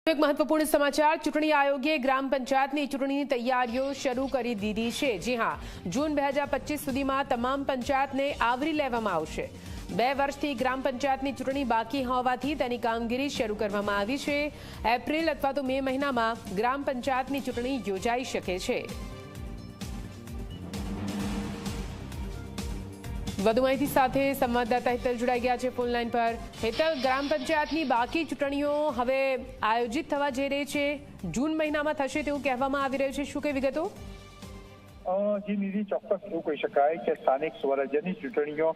એક મહત્વપૂર્ણ સમાચાર ચૂંટણી આયોગે ગ્રામ પંચાયતની ચૂંટણીની તૈયારીઓ શરૂ કરી દીધી છે। જી હા, જૂન 2025 સુધીમાં તમામ પંચાયતને આવરી લેવામાં આવશે। 2 વર્ષથી ગ્રામ પંચાયતની ચૂંટણી બાકી હોવાથી તેની કામગીરી શરૂ કરવામાં આવી છે। એપ્રિલ અથવા તો મે મહિનામાં ગ્રામ પંચાયતની ચૂંટણી યોજાઈ શકે છે। વધુ માહિતી સાથે સંવાદદાતા હેતલ જોડાઈ ગયા છે ફોન લાઈન પર। હેતલ, ગ્રામ પંચાયતની બાકી ચૂંટણીઓ હવે આયોજિત થવા જઈ રહી છે, જૂન મહિનામાં થશે તેવું કહેવામાં આવી રહ્યું છે, શું કઈ વિગતો? જી નિધિ, ચોક્કસ એવું કહી શકાય કે સ્થાનિક સ્વરાજ્યની ચૂંટણીઓ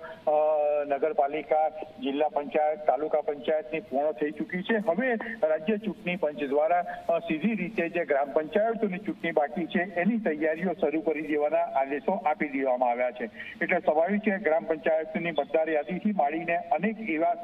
નગરપાલિકા, જિલ્લા પંચાયત, તાલુકા પંચાયતની પૂર્ણ થઈ ચૂકી છે। હવે રાજ્ય ચૂંટણી પંચ દ્વારા સીધી રીતે જે ગ્રામ પંચાયતોની ચૂંટણી બાકી છે એની તૈયારીઓ શરૂ કરી દેવાના આદેશો આપી દેવામાં આવ્યા છે। એટલે સ્વાભાવિક છે ગ્રામ પંચાયતની મતદાર યાદીથી માંડીને અનેક એવા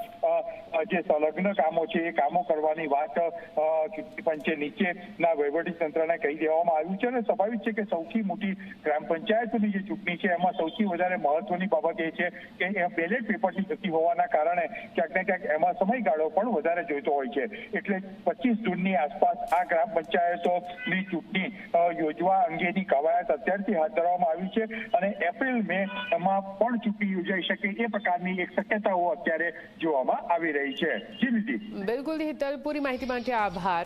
જે સંલગ્ન કામો છે એ કામો કરવાની વાત ચૂંટણી પંચે નીચેના વહીવટી તંત્રને કહી દેવામાં આવ્યું છે। અને સ્વાભાવિક છે કે સૌથી મોટી ગ્રામ પંચાયતની જે ચૂંટણી છે એમાં સૌથી વધારે મહત્વની બાબત એ છે કે એ બેલેટ પેપરથી થતી હોવાના કારણે ક્યાંક ને ક્યાંક એમાં સમયગાળો પણ વધારે જોઈતો હોય છે। એટલે 25 જૂનની આસપાસ આ ગ્રામ પંચાયતોની ચૂંટણી યોજવા અંગેની કવાયત અત્યારથી હાથ ધરવામાં આવી છે અને એપ્રિલ મે એમાં પણ ચૂંટણી યોજાઈ શકે એ પ્રકારની એક શક્યતાઓ અત્યારે જોવામાં આવી રહી છે। જી નીતિ। બિલકુલ હેતલ, પૂરી માહિતી માટે આભાર।